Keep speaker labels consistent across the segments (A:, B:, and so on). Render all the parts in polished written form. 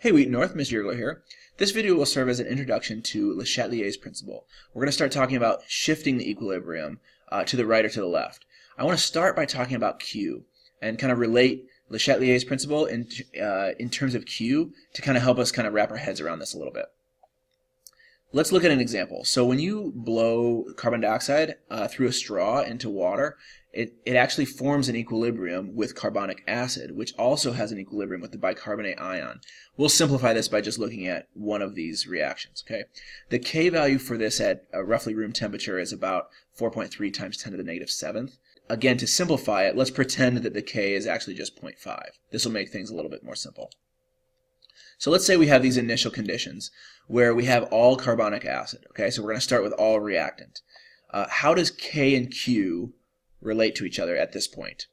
A: Hey Wheat North, Mr. Yergler here. This video will serve as an introduction to Le Chatelier's principle. We're going to start talking about shifting the equilibrium to the right or to the left. I want to start by talking about Q and kind of relate Le Chatelier's principle in terms of Q to kind of help us kind of wrap our heads around this a little bit. Let's look at an example. So when you blow carbon dioxide through a straw into water, it actually forms an equilibrium with carbonic acid, which also has an equilibrium with the bicarbonate ion. We'll simplify this by just looking at one of these reactions. Okay, the K value for this at roughly room temperature is about 4.3 times 10 to the negative 7th. Again, to simplify it, let's pretend that the K is actually just 0.5. This will make things a little bit more simple. So let's say we have these initial conditions where we have all carbonic acid. Okay, so we're going to start with all reactant. How does K and Q relate to each other at this point?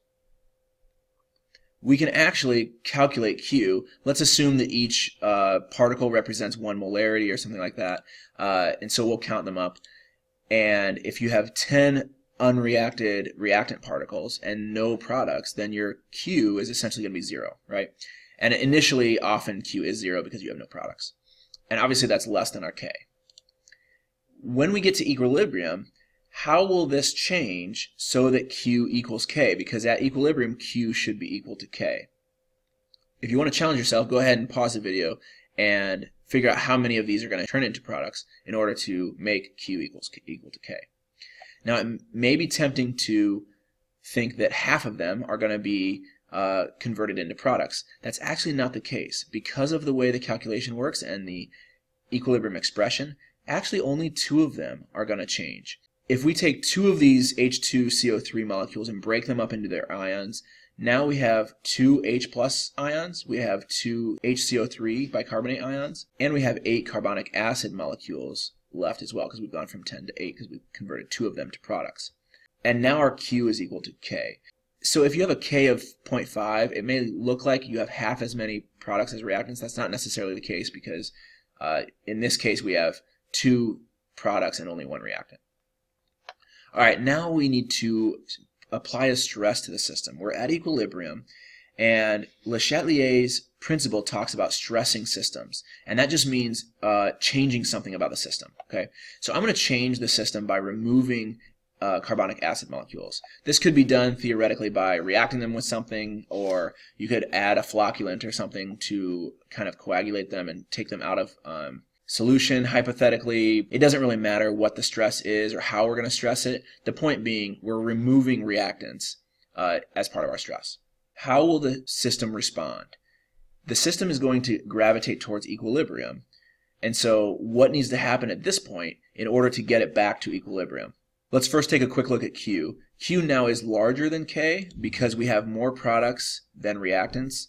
A: We can actually calculate Q. Let's assume that each particle represents 1 molarity or something like that, and so we'll count them up. And if you have 10 unreacted reactant particles and no products, then your Q is essentially going to be 0, right? And initially, often Q is 0 because you have no products. And obviously that's less than our K. When we get to equilibrium, how will this change so that Q equals K? Because at equilibrium, Q should be equal to K. If you want to challenge yourself, go ahead and pause the video and figure out how many of these are going to turn into products in order to make Q equal to K. Now, it may be tempting to think that half of them are going to be converted into products. That's actually not the case. Because of the way the calculation works and the equilibrium expression, actually only 2 of them are going to change. If we take 2 of these H2CO3 molecules and break them up into their ions, now we have 2 H plus ions, we have 2 HCO3 bicarbonate ions, and we have 8 carbonic acid molecules left as well, because we've gone from 10 to 8 because we've converted 2 of them to products. And now our Q is equal to K. So if you have a K of 0.5, it may look like you have half as many products as reactants. That's not necessarily the case because in this case we have 2 products and only 1 reactant. All right, now we need to apply a stress to the system. We're at equilibrium, and Le Chatelier's principle talks about stressing systems, and that just means changing something about the system. Okay, so I'm going to change the system by removing carbonic acid molecules. This could be done theoretically by reacting them with something, or you could add a flocculant or something to kind of coagulate them and take them out of solution. Hypothetically, it doesn't really matter what the stress is or how we're going to stress it. The point being, we're removing reactants as part of our stress. How will the system respond? The system is going to gravitate towards equilibrium, and so what needs to happen at this point in order to get it back to equilibrium? Let's first take a quick look at Q. Q now is larger than K because we have more products than reactants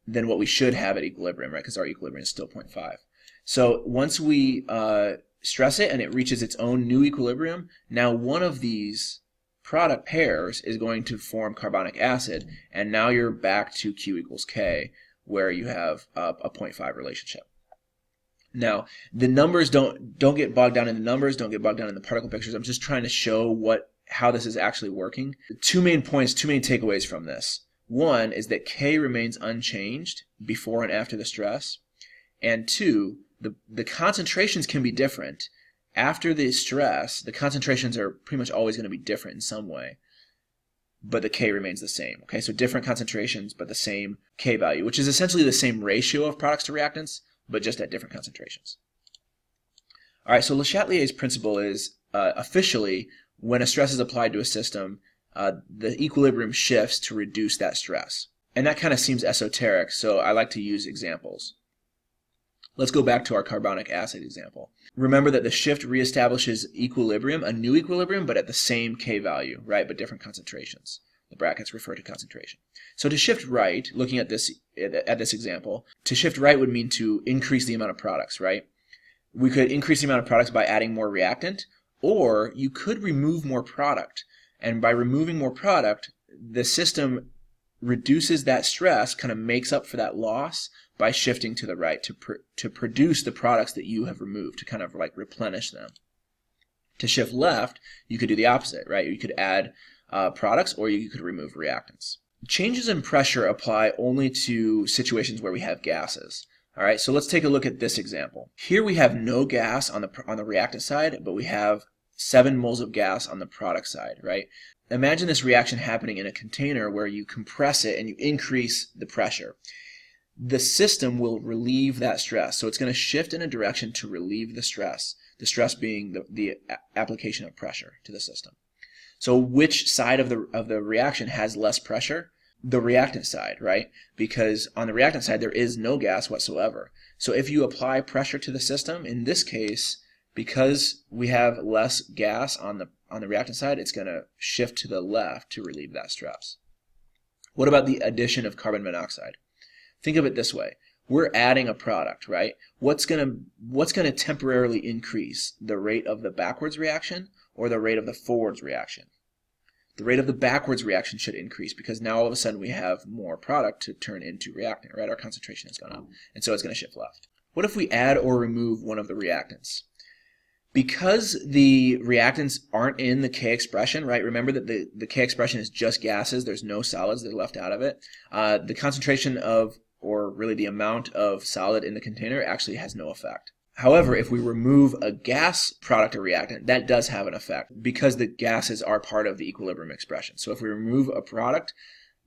A: than what we should have at equilibrium, right? Because our equilibrium is still 0.5. So once we stress it and it reaches its own new equilibrium, now one of these product pairs is going to form carbonic acid, and now you're back to Q equals K, where you have a 0.5 relationship. Now, the numbers don't get bogged down in the numbers, don't get bogged down in the particle pictures. I'm just trying to show how this is actually working. 2 main points, 2 main takeaways from this. One is that K remains unchanged before and after the stress, and 2, the concentrations can be different. After the stress, the concentrations are pretty much always going to be different in some way, but the K remains the same. Okay, so different concentrations, but the same K value, which is essentially the same ratio of products to reactants, but just at different concentrations. All right, so Le Chatelier's principle is officially, when a stress is applied to a system, the equilibrium shifts to reduce that stress. And that kind of seems esoteric, so I like to use examples. Let's go back to our carbonic acid example. Remember that the shift reestablishes equilibrium, a new equilibrium, but at the same K value, right, but different concentrations. The brackets refer to concentration. So to shift right, looking at this example, to shift right would mean to increase the amount of products, right? We could increase the amount of products by adding more reactant, or you could remove more product. And by removing more product, the system reduces that stress, kind of makes up for that loss by shifting to the right to produce the products that you have removed, to kind of like replenish them. To shift left, you could do the opposite, right? You could add products, or you could remove reactants. Changes in pressure apply only to situations where we have gases. All right, so let's take a look at this example. Here we have no gas on the reactant side, but we have 7 moles of gas on the product side, right? Imagine this reaction happening in a container where you compress it and you increase the pressure. The system will relieve that stress. So it's going to shift in a direction to relieve the stress being the application of pressure to the system. So which side of the reaction has less pressure? The reactant side, right? Because on the reactant side there is no gas whatsoever. So if you apply pressure to the system, in this case, because we have less gas on the reactant side, it's going to shift to the left to relieve that stress. What about the addition of carbon monoxide? Think of it this way. We're adding a product, right? What's going to temporarily increase, the rate of the backwards reaction or the rate of the forwards reaction? The rate of the backwards reaction should increase because now all of a sudden we have more product to turn into reactant, right? Our concentration has gone up, and so it's going to shift left. What if we add or remove one of the reactants? Because the reactants aren't in the K expression, right? Remember that the K expression is just gases. There's no solids that are left out of it. The concentration of, or really the amount of solid in the container actually has no effect. However, if we remove a gas product or reactant, that does have an effect because the gases are part of the equilibrium expression. So if we remove a product,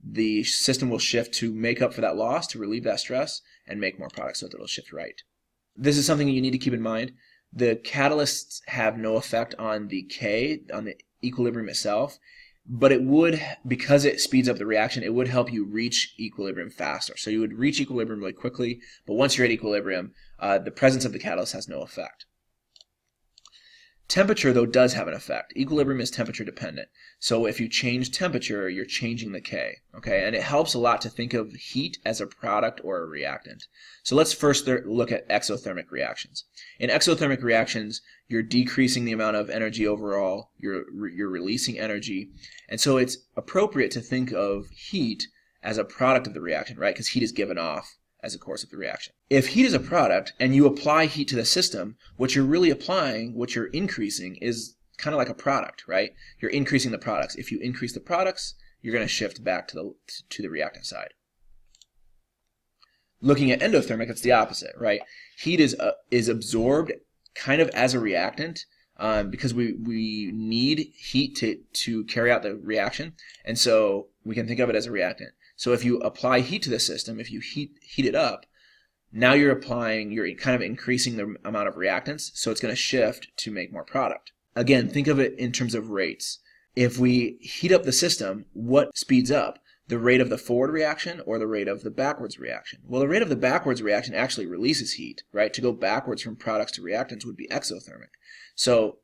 A: the system will shift to make up for that loss, to relieve that stress, and make more product so that it'll shift right. This is something you need to keep in mind. The catalysts have no effect on the K, on the equilibrium itself, but it would, because it speeds up the reaction, it would help you reach equilibrium faster. So you would reach equilibrium really quickly, but once you're at equilibrium, the presence of the catalyst has no effect. Temperature, though, does have an effect. Equilibrium is temperature dependent. So if you change temperature, you're changing the K. Okay, and it helps a lot to think of heat as a product or a reactant. So let's first look at exothermic reactions. In exothermic reactions, you're decreasing the amount of energy overall, you're releasing energy, and so it's appropriate to think of heat as a product of the reaction, right? Because heat is given off as a course of the reaction. If heat is a product and you apply heat to the system, what you're really applying, what you're increasing is kind of like a product, right? You're increasing the products. If you increase the products, you're going to shift back to the reactant side. Looking at endothermic, it's the opposite, right? Heat is absorbed kind of as a reactant because we need heat to carry out the reaction, and so we can think of it as a reactant. So if you apply heat to the system, if you heat it up, now you're kind of increasing the amount of reactants, so it's going to shift to make more product. Again, think of it in terms of rates. If we heat up the system, what speeds up? The rate of the forward reaction or the rate of the backwards reaction? Well, the rate of the backwards reaction actually releases heat, right? To go backwards from products to reactants would be exothermic. So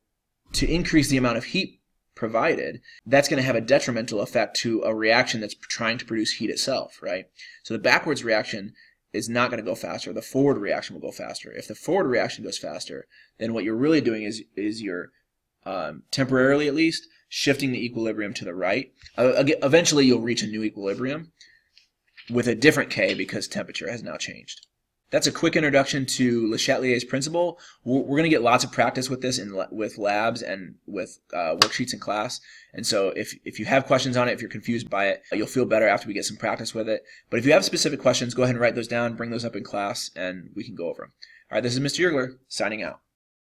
A: to increase the amount of heat provided, that's going to have a detrimental effect to a reaction that's trying to produce heat itself, right? So the backwards reaction is not going to go faster. The forward reaction will go faster. If the forward reaction goes faster, then what you're really doing is you're temporarily at least shifting the equilibrium to the right. Eventually you'll reach a new equilibrium with a different K because temperature has now changed. That's a quick introduction to Le Chatelier's principle. We're going to get lots of practice with this with labs and with worksheets in class. And so if you have questions on it, if you're confused by it, you'll feel better after we get some practice with it. But if you have specific questions, go ahead and write those down, bring those up in class, and we can go over them. All right, this is Mr. Yergler signing out.